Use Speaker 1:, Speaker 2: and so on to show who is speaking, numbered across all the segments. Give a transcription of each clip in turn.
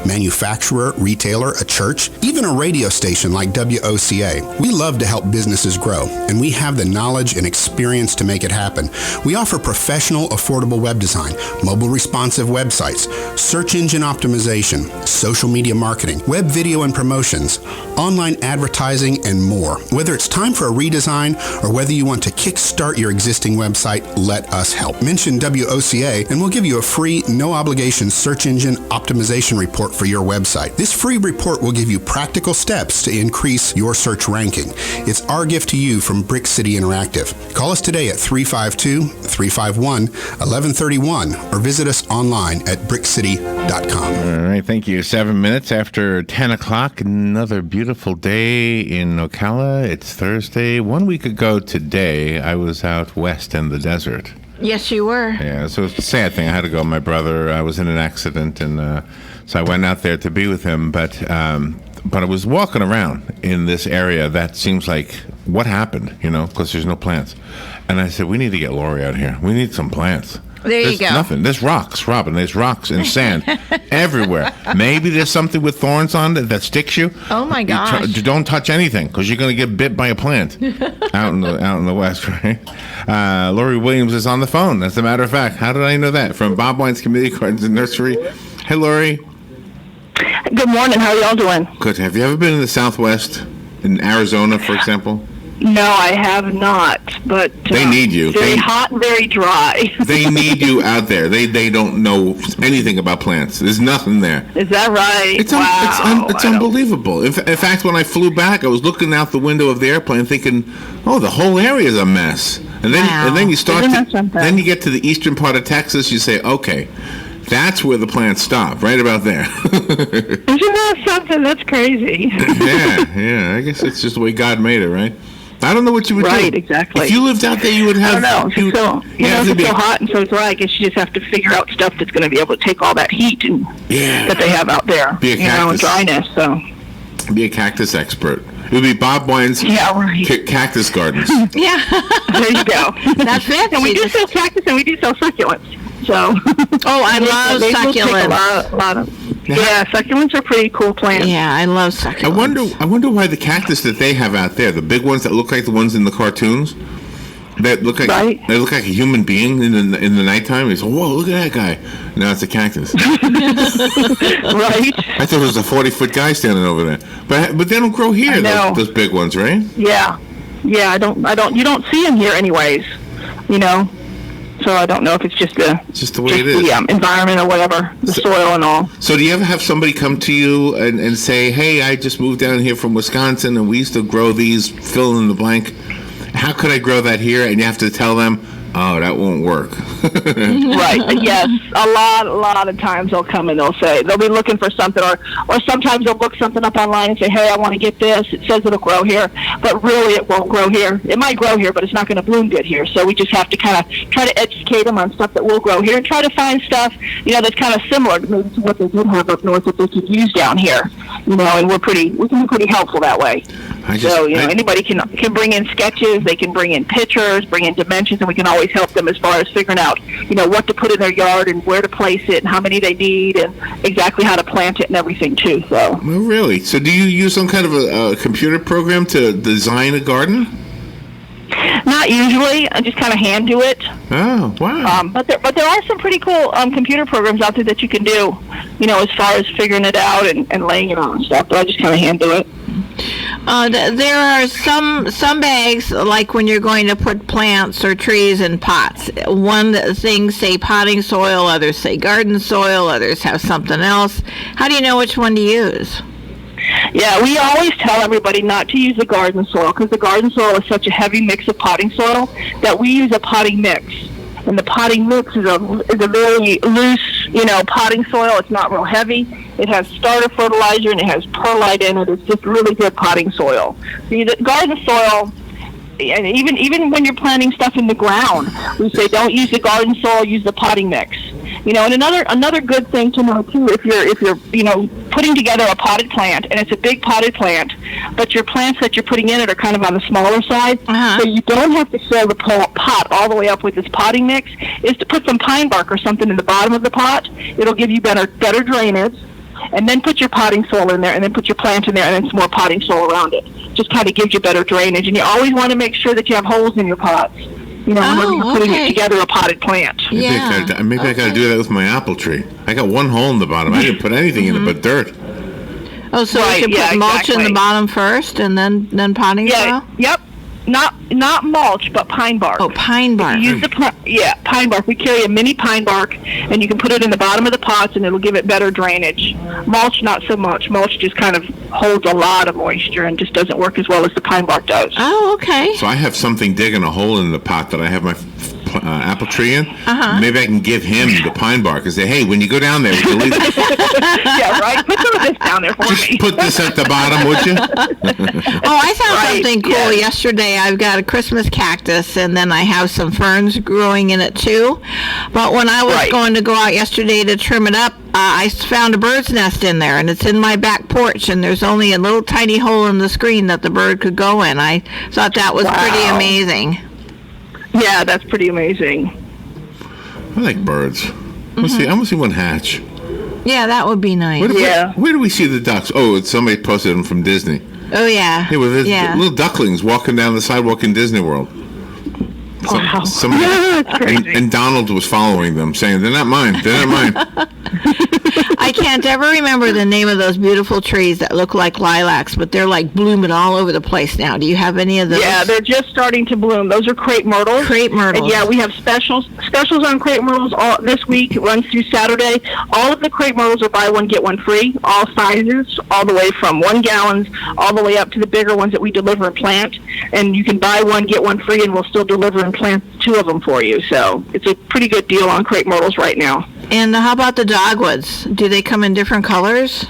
Speaker 1: manufacturer, retailer, a church, even a radio station like WOCA. We love to help businesses grow, and we have the knowledge and experience to make it happen. We offer professional, affordable web design, mobile responsive websites, search engine optimization, social media marketing, web video and promotions, online advertising, and more. Whether it's time for a redesign or whether you want to kickstart your existing website, let us help. Mention WOCA and we'll give you a free, no-obligation search engine optimization report for your website. This free report will give you practical steps to increase your search ranking. It's our gift to you from Brick City Interactive. Call us today at 352-351-1131 or visit us online at brickcity.com.
Speaker 2: All right, thank you. 7 minutes after 10 o'clock, another beautiful day in Ocala. It's Thursday. 1 week ago today, I was out west in the desert.
Speaker 3: Yes, you were.
Speaker 2: Yeah, so it's a sad thing. I had to go. My brother was in an accident, and so I went out there to be with him. But I was walking around in this area that seems like, what happened, because there's no plants. And I said, we need to get Lori out here. We need some plants.
Speaker 3: There's
Speaker 2: you go. Nothing. There's rocks, Robin. There's rocks and sand everywhere. Maybe there's something with thorns on it that sticks you.
Speaker 3: Oh my gosh!
Speaker 2: Don't touch anything because you're going to get bit by a plant out in the west, right? Lori Williams is on the phone. As a matter of fact, how did I know that? From Bob Wine's Community Gardens and Nursery. Hey, Lori.
Speaker 4: Good morning. How are y'all doing?
Speaker 2: Good. Have you ever been in the Southwest, in Arizona, for example?
Speaker 4: No, I have not, but
Speaker 2: they need you.
Speaker 4: Very hot and very dry.
Speaker 2: They need you out there. They don't know anything about plants. There's nothing there.
Speaker 4: Is that right?
Speaker 2: It's unbelievable. In fact, when I flew back, I was looking out the window of the airplane thinking, oh, the whole area is a mess. And then you start then you get to the eastern part of Texas, you say, okay, that's where the plants stop, right about there.
Speaker 4: Isn't that something? That's crazy.
Speaker 2: Yeah. I guess it's just the way God made it, right? I don't know what you would do.
Speaker 4: Right, exactly.
Speaker 2: If you lived out there, you would have...
Speaker 4: I don't know. If it's so hot and so dry, I guess you just have to figure out stuff that's going to be able to take all that heat that they have out there.
Speaker 2: Be a cactus.
Speaker 4: And dryness, so...
Speaker 2: Be a cactus expert. It would be Bob Wine's Cactus Gardens.
Speaker 3: Yeah.
Speaker 4: There you go.
Speaker 3: That's it.
Speaker 4: And we do sell cactus and we do sell succulents. So...
Speaker 3: Oh, I love succulents.
Speaker 4: Succulents are pretty cool plants.
Speaker 3: Yeah, I love succulents.
Speaker 2: I wonder why the cactus that they have out there, the big ones that look like the ones in the cartoons, that look like they look like a human being in the nighttime. You say, "Whoa, look at that guy!" Now it's a cactus.
Speaker 4: Right.
Speaker 2: I thought it was a 40-foot guy standing over there, but they don't grow here. Those big ones, right?
Speaker 4: Yeah. I don't. You don't see them here, anyways. So I don't know if it's just the
Speaker 2: way it is.
Speaker 4: The environment or whatever, the soil and all.
Speaker 2: So do you ever have somebody come to you and say, hey, I just moved down here from Wisconsin and we used to grow these, fill in the blank. How could I grow that here? And you have to tell them, oh, that won't work.
Speaker 4: Right. Yes. A lot of times they'll come and they'll be looking for something, or sometimes they'll look something up online and say, hey, I want to get this. It says it'll grow here, but really it won't grow here. It might grow here, but it's not going to bloom good here. So we just have to kind of try to educate them on stuff that will grow here and try to find stuff, that's kind of similar to maybe to what they did have up north that they could use down here. And we can be pretty helpful that way. Anybody can bring in sketches, they can bring in pictures, bring in dimensions, and we can always help them as far as figuring out, what to put in their yard and where to place it and how many they need and exactly how to plant it and everything too. So.
Speaker 2: Oh, really? So do you use some kind of a computer program to design a garden?
Speaker 4: Not usually. I just kind of hand do it.
Speaker 2: Oh, wow.
Speaker 4: But there are some pretty cool computer programs out there that you can do, as far as figuring it out and laying it out and stuff. But I just kind of hand do it.
Speaker 3: There are some bags, like when you're going to put plants or trees in pots. One thing say potting soil, others say garden soil, others have something else. How do you know which one to use?
Speaker 4: Yeah, we always tell everybody not to use the garden soil because the garden soil is such a heavy mix of potting soil that we use a potting mix. And the potting mix is a very loose, potting soil. It's not real heavy. It has starter fertilizer and it has perlite in it. It's just really good potting soil. See, the garden soil, and even when you're planting stuff in the ground, we say don't use the garden soil, use the potting mix. And another good thing to know too, if you're putting together a potted plant and it's a big potted plant, but your plants that you're putting in it are kind of on the smaller side, so you don't have to fill the pot all the way up with this potting mix, is to put some pine bark or something in the bottom of the pot. It'll give you better drainage. and then put your potting soil in there, and then put your plant in there, and then some more potting soil around it. Just kind of gives you better drainage. And you always want to make sure that you have holes in your pots. Whenever you're putting it together, a potted plant.
Speaker 2: Maybe I got to do that with my apple tree. I got one hole in the bottom. I didn't put anything in it but dirt.
Speaker 3: Oh, so you should put mulch in the bottom first, and then potting soil?
Speaker 4: Yep. Not mulch, but pine bark.
Speaker 3: Oh, pine bark.
Speaker 4: Use pine bark. We carry a mini pine bark, and you can put it in the bottom of the pots, and it'll give it better drainage. Mulch, not so much. Mulch just kind of holds a lot of moisture and just doesn't work as well as the pine bark does.
Speaker 3: Oh, okay.
Speaker 2: So I have something digging a hole in the pot that I have my apple tree in. Maybe I can give him the pine bark and say, hey, when you go down there, would you leave
Speaker 4: Yeah, right. Put some of this down there for
Speaker 2: Just
Speaker 4: me.
Speaker 2: put this at the bottom, would you?
Speaker 3: Oh, I found something cool yesterday. I've got a Christmas cactus, and then I have some ferns growing in it too. But when I was going to go out yesterday to trim it up, I found a bird's nest in there, and it's in my back porch, and there's only a little tiny hole in the screen that the bird could go in. I thought that was pretty amazing.
Speaker 4: Yeah, that's pretty amazing.
Speaker 2: I like birds. I want to see one hatch.
Speaker 3: Yeah, that would be nice.
Speaker 2: Where do we see the ducks? Oh, somebody posted them from Disney.
Speaker 3: Oh, yeah.
Speaker 2: Yeah, with little ducklings walking down the sidewalk in Disney World.
Speaker 4: Wow.
Speaker 2: That's crazy. And Donald was following them, saying, they're not mine. They're not mine.
Speaker 3: I can't ever remember the name of those beautiful trees that look like lilacs, but they're like blooming all over the place now. Do you have any of those?
Speaker 4: Yeah, they're just starting to bloom. Those are crepe myrtles.
Speaker 3: Crepe myrtles.
Speaker 4: And yeah, we have specials on crepe myrtles all this week. It runs through Saturday. All of the crepe myrtles are buy one, get one free. All sizes, all the way from 1 gallons all the way up to the bigger ones that we deliver and plant. And you can buy one, get one free, and we'll still deliver and plant 2 of them for you. So it's a pretty good deal on crepe myrtles right now.
Speaker 3: And how about the dogwoods? Do they come in different colors?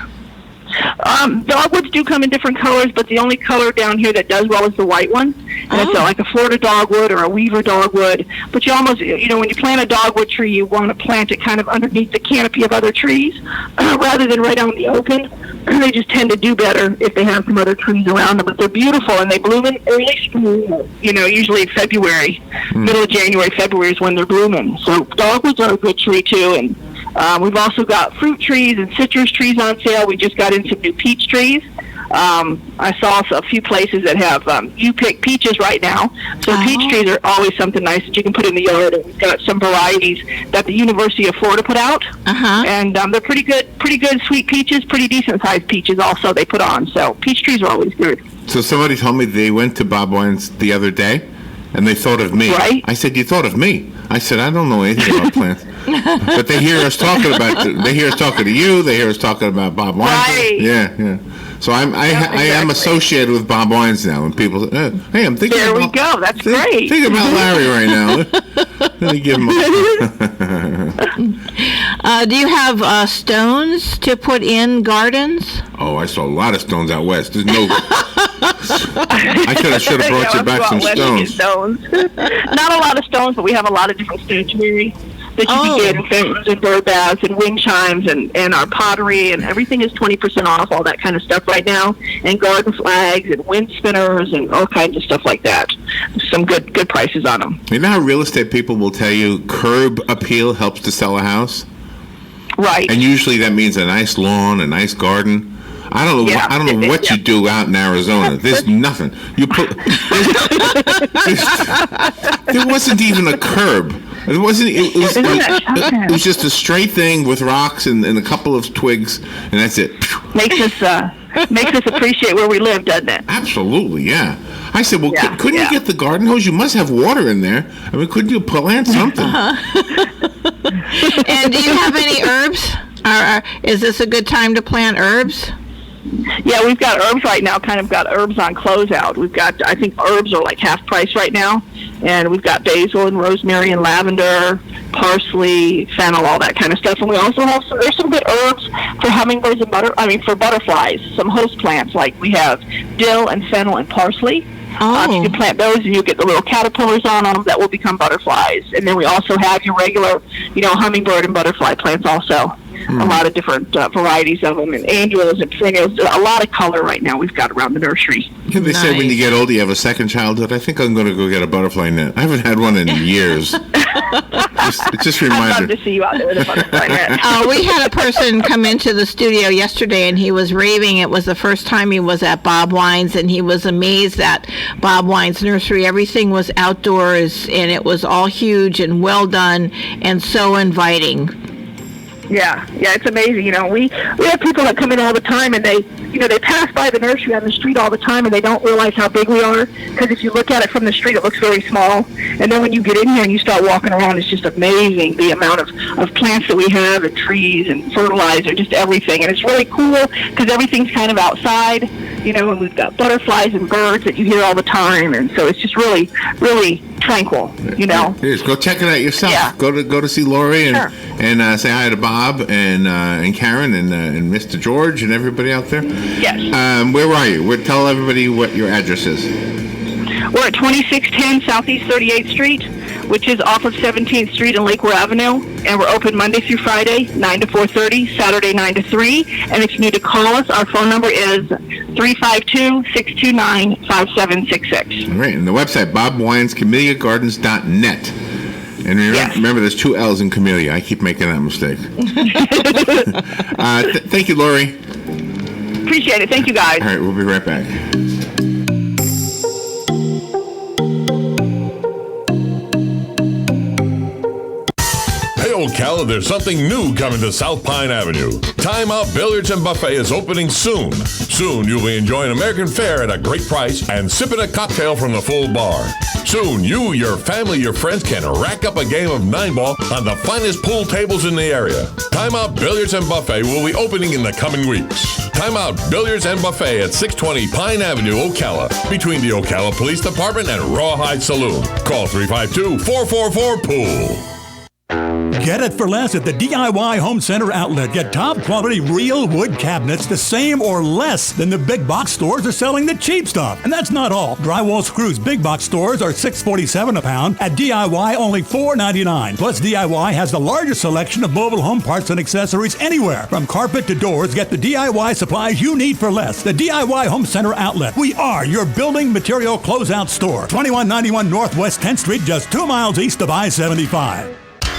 Speaker 4: Dogwoods do come in different colors, but the only color down here that does well is the white one. And it's like a Florida dogwood or a Weaver dogwood. But you almost, when you plant a dogwood tree, you want to plant it kind of underneath the canopy of other trees rather than right out in the open. They just tend to do better if they have some other trees around them. But they're beautiful, and they bloom in early spring, usually February. Middle of January, February is when they're blooming. So dogwoods are a good tree, too. And we've also got fruit trees and citrus trees on sale. We just got in some new peach trees. I saw a few places that have you pick peaches right now. So peach trees are always something nice that you can put in the yard. And we've got some varieties that the University of Florida put out. And they're pretty good sweet peaches, pretty decent sized peaches also they put on. So peach trees are always good.
Speaker 2: So somebody told me they went to Bob Wine's the other day, and they thought of me.
Speaker 4: Right.
Speaker 2: I said, you thought of me? I said, I don't know anything about plants. But they hear us talking they hear us talking to you. They hear us talking about Bob Wine.
Speaker 4: Right.
Speaker 2: Yeah. So I am associated with Bob Wines now. And people say, hey, I'm thinking
Speaker 4: there
Speaker 2: about...
Speaker 4: we go. That's great.
Speaker 2: Think about Larry right now. Let me give him
Speaker 3: do you have stones to put in gardens?
Speaker 2: Oh, I saw a lot of stones out west. There's no... I should have brought you back some stones.
Speaker 4: Not a lot of stones, but we have a lot of different statuary that you can get, and fountains and bird baths and wind chimes and our pottery, and everything is 20% off, all that kind of stuff right now, and garden flags and wind spinners and all kinds of stuff like that. Some good prices on them.
Speaker 2: You know how real estate people will tell you curb appeal helps to sell a house?
Speaker 4: Right.
Speaker 2: And usually that means a nice lawn, a nice garden. I don't know what you do out in Arizona. There's nothing. You put there wasn't even a curb. It wasn't. It was just a straight thing with rocks and a couple of twigs, and that's it.
Speaker 4: Makes us appreciate where we live, doesn't it?
Speaker 2: Absolutely, yeah. I said, well, couldn't you get the garden hose? You must have water in there. I mean, couldn't you plant something?
Speaker 3: And do you have any herbs? Is this a good time to plant herbs?
Speaker 4: Yeah, we've got herbs right now, kind of got herbs on closeout. We've got, I think herbs are like half price right now. And we've got basil and rosemary and lavender, parsley, fennel, all that kind of stuff. And we also have there's some good herbs for hummingbirds and for butterflies. Some host plants, like we have dill and fennel and parsley. You can plant those, and you get the little caterpillars on them that will become butterflies. And then we also have your regular, hummingbird and butterfly plants also. a lot of different varieties of them, and annuals and perennials. A lot of color right now we've got around the nursery.
Speaker 2: They say when you get older, you have a second childhood. I think I'm going to go get a butterfly net. I haven't had one in years. It just reminded.
Speaker 4: I'd love to see you out there with a butterfly net.
Speaker 3: We had a person come into the studio yesterday, and he was raving. It was the first time he was at Bob Wine's, and he was amazed that Bob Wine's nursery, everything was outdoors, and it was all huge and well done and so inviting.
Speaker 4: Yeah, it's amazing. We have people that come in all the time, and they pass by the nursery on the street all the time, and they don't realize how big we are, because if you look at it from the street, it looks very small. And then when you get in here and you start walking around, it's just amazing the amount of plants that we have, and trees and fertilizer, just everything. And it's really cool because everything's kind of outside, and we've got butterflies and birds that you hear all the time. And so it's just really, really tranquil,
Speaker 2: It is. Go check it out yourself.
Speaker 4: Yeah.
Speaker 2: Go to see Lori and
Speaker 4: Sure.
Speaker 2: and say hi to Bob and Karen and Mr. George and everybody out there.
Speaker 4: Yes.
Speaker 2: Where are you? Tell everybody what your address is.
Speaker 4: We're at 2610 Southeast 38th Street, which is off of 17th Street and Lakeward Avenue, and we're open Monday through Friday, 9 to 4:30, Saturday 9 to 3. And if you need to call us, our phone number is 352-629-5766.
Speaker 2: All right, and the website, bobwinescamelliagardens.net. And remember, there's 2 L's in Camellia. I keep making that mistake. Thank you, Lori.
Speaker 4: Appreciate it. Thank you, guys.
Speaker 2: All right, we'll be right back.
Speaker 5: Ocala, there's something new coming to South Pine Avenue. Time Out Billiards and Buffet is opening soon. Soon you'll be enjoying American fare at a great price and sipping a cocktail from the full bar. Soon you, your family, your friends can rack up a game of 9-ball on the finest pool tables in the area. Time Out Billiards and Buffet will be opening in the coming weeks. Time Out Billiards and Buffet at 620 Pine Avenue, Ocala, between the Ocala Police Department and Rawhide Saloon. Call 352-444-POOL.
Speaker 6: Get it for less at the DIY Home Center outlet. Get top quality real wood cabinets the same or less than the big box stores are selling the cheap stuff. And that's not all. Drywall screws big box stores are $6.47 a pound. At DIY, only $4.99. Plus, DIY has the largest selection of mobile home parts and accessories anywhere. From carpet to doors, get the DIY supplies you need for less. The DIY Home Center outlet. We are your building material closeout store. 2191 Northwest 10th Street, just 2 miles east of I-75.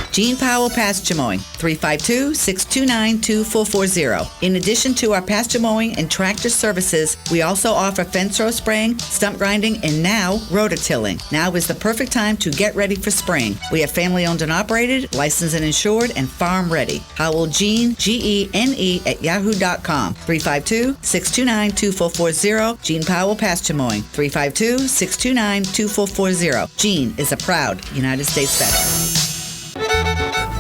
Speaker 7: Gene Powell Pasture Mowing, 352-629-2440. In addition to our pasture mowing and tractor services, we also offer fence row spraying, stump grinding, and now rototilling. Now is the perfect time to get ready for spring. We are family owned and operated, licensed and insured, and farm ready. Howell Gene, Gene at yahoo.com. 352-629-2440. Gene Powell Pasture Mowing, 352-629-2440. Gene is a proud United States veteran.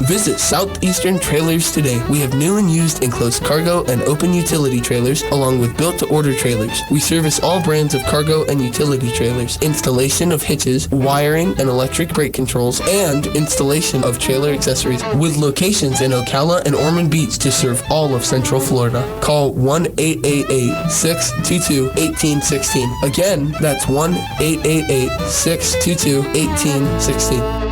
Speaker 8: Visit Southeastern Trailers today. We have new and used enclosed cargo and open utility trailers, along with built-to-order trailers. We service all brands of cargo and utility trailers, installation of hitches, wiring and electric brake controls, and installation of trailer accessories, with locations in Ocala and Ormond Beach to serve all of Central Florida. Call 1-888-622-1816. Again, that's 1-888-622-1816.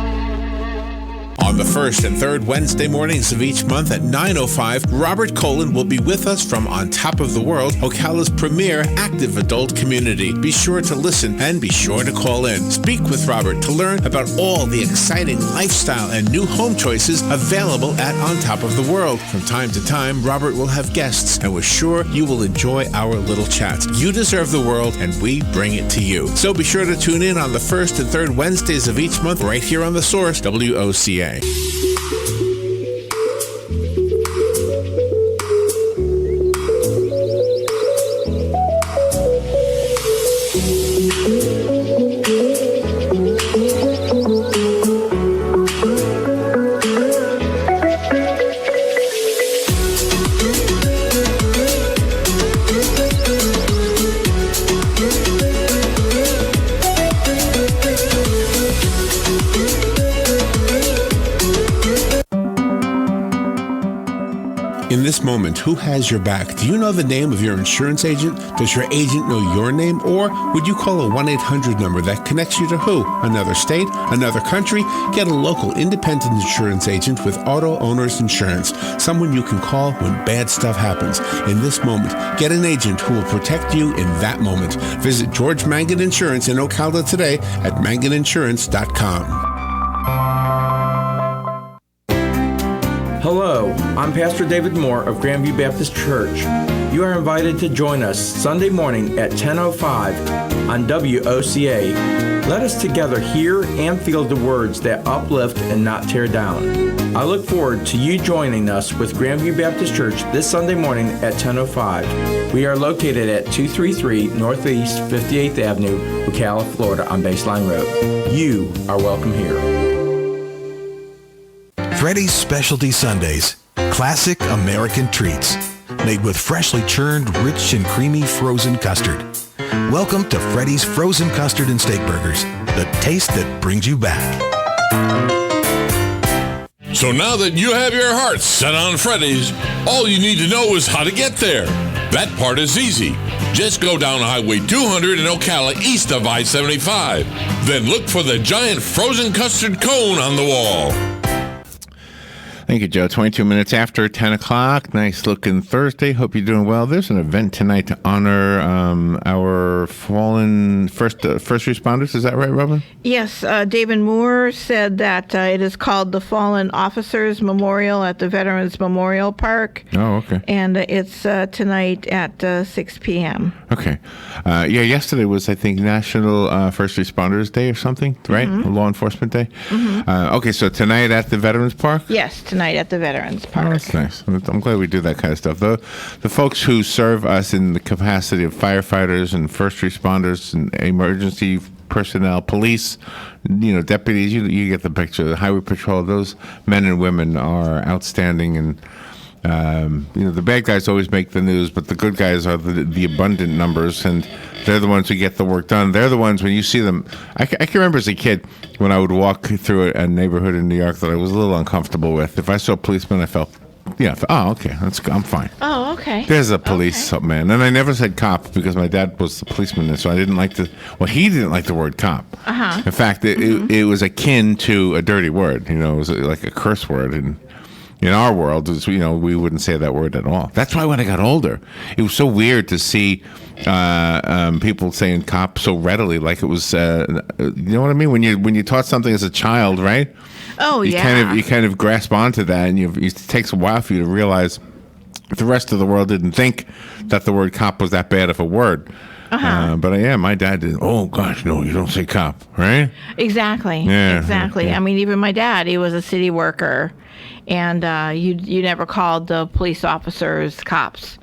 Speaker 9: On the first and third Wednesday mornings of each month at 9:05, Robert Colin will be with us from On Top of the World, Ocala's premier active adult community. Be sure to listen and be sure to call in. Speak with Robert to learn about all the exciting lifestyle and new home choices available at On Top of the World. From time to time, Robert will have guests, and we're sure you will enjoy our little chats. You deserve the world, and we bring it to you. So be sure to tune in on the first and third Wednesdays of each month right here on The Source, WOCA. moment, who has your back? Do you know the name of your insurance agent? Does your agent know your name? Or would you call a 1-800 number that connects you to who? Another state? Another country? Get a local independent insurance agent with Auto Owners Insurance. Someone you can call when bad stuff happens. In this moment, get an agent who will protect you in that moment. Visit George Mangan Insurance in Ocala today at manganinsurance.com.
Speaker 10: Hello, I'm Pastor David Moore of Grandview Baptist Church. You are invited to join us Sunday morning at 10:05 on WOCA. Let us together hear and feel the words that uplift and not tear down. I look forward to you joining us with Grandview Baptist Church this Sunday morning at 10:05. We are located at 233 Northeast 58th Avenue, Ocala, Florida on Baseline Road. You are welcome here.
Speaker 11: Freddy's Specialty Sundays, classic American treats, made with freshly churned, rich and creamy frozen custard. Welcome to Freddy's Frozen Custard and Steak Burgers, the taste that brings you back.
Speaker 5: So now that you have your heart set on Freddy's, all you need to know is how to get there. That part is easy. Just go down Highway 200 in Ocala east of I-75. Then look for the giant frozen custard cone on the wall.
Speaker 2: Thank you, Joe. 22 minutes after 10 o'clock. Nice looking Thursday. Hope you're doing well. There's an event tonight to honor our fallen first responders. Is that right, Robin?
Speaker 3: Yes. David Moore said that it is called the Fallen Officers Memorial at the Veterans Memorial Park.
Speaker 2: Oh, okay.
Speaker 3: And it's tonight at 6 p.m.
Speaker 2: Okay. Yesterday was, I think, National First Responders Day or something, right?
Speaker 3: Mm-hmm.
Speaker 2: Law Enforcement Day.
Speaker 3: Mm-hmm.
Speaker 2: Okay, so tonight at the Veterans Park?
Speaker 3: Yes, tonight at the Veterans Park.
Speaker 2: Oh, that's nice. I'm glad we do that kind of stuff. The folks who serve us in the capacity of firefighters and first responders and emergency personnel, police, deputies, you get the picture. The Highway Patrol, those men and women are outstanding, and the bad guys always make the news, but the good guys are the abundant numbers, and they're the ones who get the work done. They're the ones, when you see them, I can remember as a kid when I would walk through a neighborhood in New York that I was a little uncomfortable with. If I saw a policeman, I felt, oh, okay, I'm fine.
Speaker 3: Oh, okay.
Speaker 2: There's a police man. And I never said cop because my dad was the policeman, and so I didn't like he didn't like the word cop.
Speaker 3: Uh-huh.
Speaker 2: In fact, it was akin to a dirty word. It was like a curse word, and in our world, we wouldn't say that word at all. That's why when I got older, it was so weird to see people saying cop so readily, like it was, you know what I mean? When you taught something as a child, right?
Speaker 3: Oh,
Speaker 2: you kind of grasp onto that, and it takes a while for you to realize the rest of the world didn't think that the word cop was that bad of a word.
Speaker 3: Uh-huh.
Speaker 2: But my dad did. Oh gosh, no, you don't say cop, right?
Speaker 3: Exactly.
Speaker 2: Yeah,
Speaker 3: exactly.
Speaker 2: yeah.
Speaker 3: I mean, even my dad, he was a city worker, and you never called the police officers cops.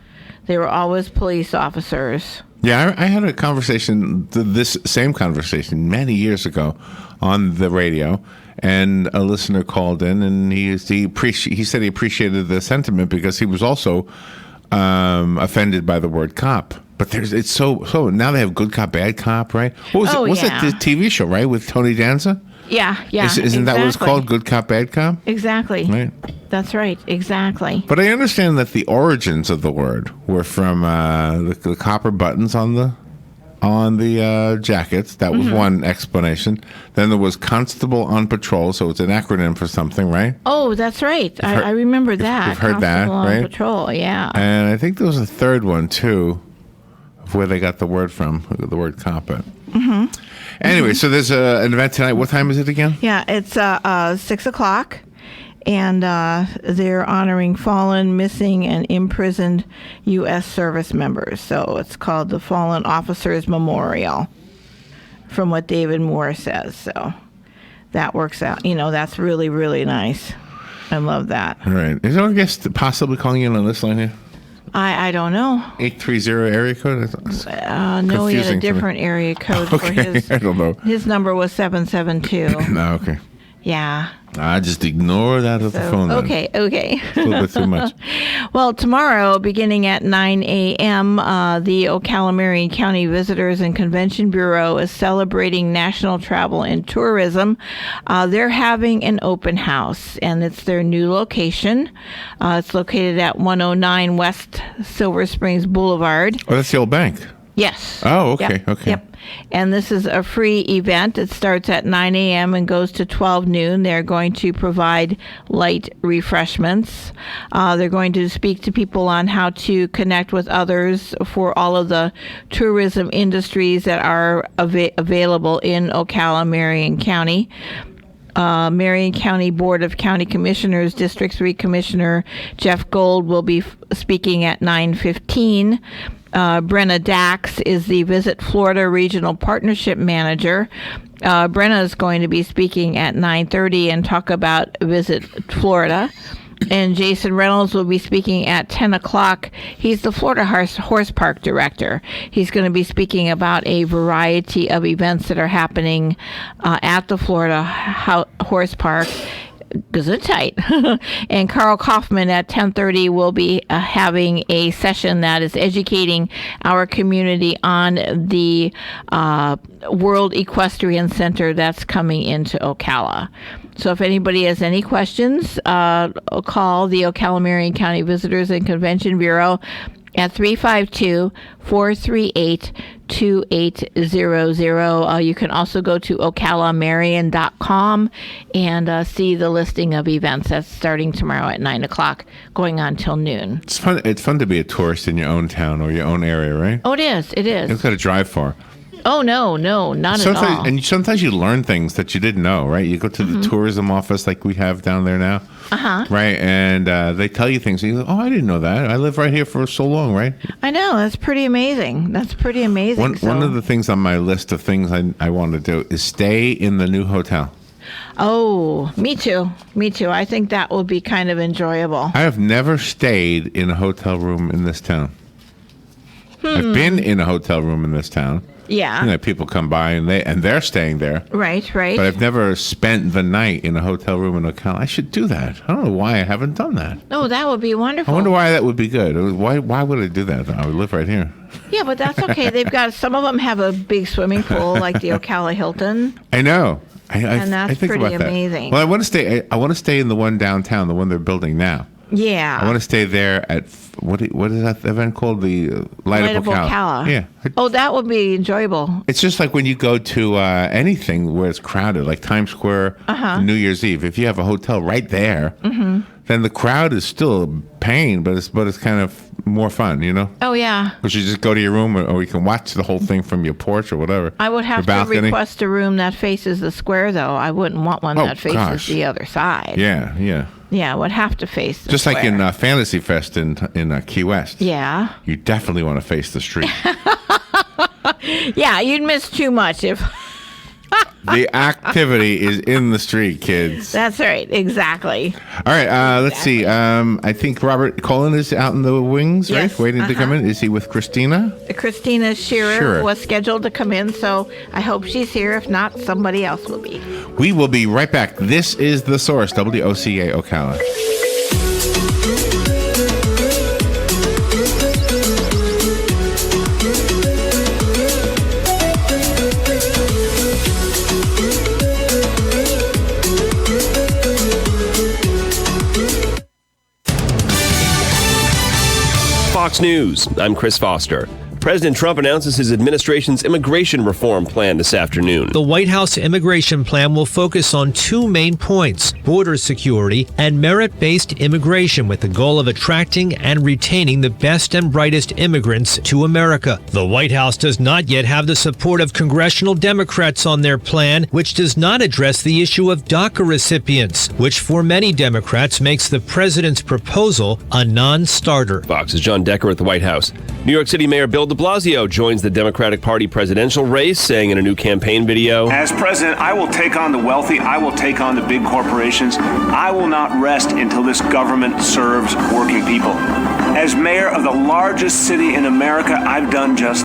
Speaker 3: They were always police officers.
Speaker 2: Yeah, I had a conversation, this same conversation, many years ago on the radio, and a listener called in, and he said he appreciated the sentiment because he was also offended by the word cop. But it's so now they have good cop, bad cop, right? What was it? The TV show, right, with Tony Danza?
Speaker 3: Yeah.
Speaker 2: Isn't that what it's called? Good cop, bad cop? Exactly.
Speaker 3: Right. That's right. Exactly.
Speaker 2: But I understand that the origins of the word were from the copper buttons on the jackets. That was one explanation. Then there was constable on patrol, so it's an acronym for something, right?
Speaker 3: Oh, that's right. I remember that.
Speaker 2: You've heard that, right?
Speaker 3: On patrol, yeah.
Speaker 2: And I think there was a third one too, of where they got the word from, the word cop.
Speaker 3: Mm-hmm.
Speaker 2: Anyway, so there's an event tonight. What time is it again?
Speaker 3: Yeah, it's 6 o'clock, and they're honoring fallen, missing, and imprisoned U.S. service members. So it's called the Fallen Officers Memorial, from what David Moore says. So that works out. That's really, really nice. I love that.
Speaker 2: All right. Is our guest possibly calling in on this line here?
Speaker 3: I don't know.
Speaker 2: 830 area code?
Speaker 3: No, he had a different area code for his.
Speaker 2: I don't know.
Speaker 3: His number was 772.
Speaker 2: No, okay.
Speaker 3: Yeah.
Speaker 2: I just ignore that at the phone. then.
Speaker 3: Okay.
Speaker 2: It's a little bit too much.
Speaker 3: Well, tomorrow, beginning at 9 a.m., the Ocala Marion County Visitors and Convention Bureau is celebrating National Travel and Tourism. They're having an open house, and it's their new location. It's located at 109 West Silver Springs Boulevard.
Speaker 2: Oh, that's the old bank.
Speaker 3: Yes.
Speaker 2: Oh, okay,
Speaker 3: Yep.
Speaker 2: okay.
Speaker 3: Yep. And this is a free event. It starts at 9 a.m. and goes to 12 noon. They're going to provide light refreshments. They're going to speak to people on how to connect with others for all of the tourism industries that are available in Ocala, Marion County. Marion County Board of County Commissioners, District 3 Commissioner Jeff Gold will be speaking at 9:15. Brenna Dax is the Visit Florida Regional Partnership Manager. Brenna is going to be speaking at 9:30 and talk about Visit Florida. And Jason Reynolds will be speaking at 10 o'clock. He's the Florida Horse Park Director. He's going to be speaking about a variety of events that are happening at the Florida Horse Park. Gesundheit. And Carl Kaufman at 10:30 will be having a session that is educating our community on the World Equestrian Center that's coming into Ocala. So if anybody has any questions, call the Ocala Marion County Visitors and Convention Bureau at 352-438-2800. You can also go to ocalamarion.com and see the listing of events that's starting tomorrow at 9 o'clock, going on till noon.
Speaker 2: It's fun to be a tourist in your own town or your own area, right?
Speaker 3: Oh, it is. It is.
Speaker 2: You don't got to drive far.
Speaker 3: Oh, no, not at all.
Speaker 2: And sometimes you learn things that you didn't know, right? You go to the tourism office like we have down there now, right? And they tell you things. And you go, oh, I didn't know that. I live right here for so long, right?
Speaker 3: I know. That's pretty amazing.
Speaker 2: One of the things on my list of things I want to do is stay in the new hotel.
Speaker 3: Oh, me too. I think that will be kind of enjoyable.
Speaker 2: I have never stayed in a hotel room in this town. I've been in a hotel room in this town.
Speaker 3: Yeah.
Speaker 2: You know, people come by and they're staying there.
Speaker 3: Right.
Speaker 2: But I've never spent the night in a hotel room in Ocala. I should do that. I don't know why I haven't done that.
Speaker 3: Oh, that would be wonderful.
Speaker 2: I wonder why that would be good. Why would I do that? I would live right here.
Speaker 3: Yeah, but that's okay. They've got, some of them have a big swimming pool like the Ocala Hilton.
Speaker 2: I know.
Speaker 3: And that's
Speaker 2: I think
Speaker 3: pretty
Speaker 2: about that.
Speaker 3: amazing.
Speaker 2: Well, I want to stay in the one downtown, the one they're building now.
Speaker 3: Yeah.
Speaker 2: I want to stay there at what is that event called? The Light Up Ocala. Yeah.
Speaker 3: Oh, that would be enjoyable.
Speaker 2: It's just like when you go to anything where it's crowded, like Times Square, New Year's Eve. If you have a hotel right there, then the crowd is still a pain, but it's kind of more fun, you know?
Speaker 3: Oh, yeah.
Speaker 2: Because you just go to your room, or you can watch the whole thing from your porch or whatever.
Speaker 3: I would have to request a room that faces the square, though. I wouldn't want one that faces the other side.
Speaker 2: Yeah.
Speaker 3: Yeah, would have to face the
Speaker 2: just
Speaker 3: square.
Speaker 2: like in Fantasy Fest in Key West.
Speaker 3: Yeah.
Speaker 2: You definitely want to face the street.
Speaker 3: Yeah, you'd miss too much if...
Speaker 2: The activity is in the street, kids.
Speaker 3: That's right, exactly.
Speaker 2: All right, let's see. I think Robert Colin is out in the wings,
Speaker 3: Yes,
Speaker 2: right? Waiting to come in. Is he with Christina?
Speaker 3: Christina Shearer was scheduled to come in, so I hope she's here. If not, somebody else will be.
Speaker 2: We will be right back. This is The Source, WOCA Ocala.
Speaker 12: Fox News, I'm Chris Foster. President Trump announces his administration's immigration reform plan this afternoon.
Speaker 13: The White House immigration plan will focus on two main points: border security and merit-based immigration, with the goal of attracting and retaining the best and brightest immigrants to America. The White House does not yet have the support of congressional Democrats on their plan, which does not address the issue of DACA recipients, which for many Democrats makes the president's proposal a non-starter.
Speaker 12: Fox's John Decker at the White House. New York City Mayor Bill de Blasio joins the Democratic Party presidential race, saying in a new campaign video,
Speaker 14: "As president, I will take on the wealthy. I will take on the big corporations. I will not rest until this government serves working people. As mayor of the largest city in America, I've done just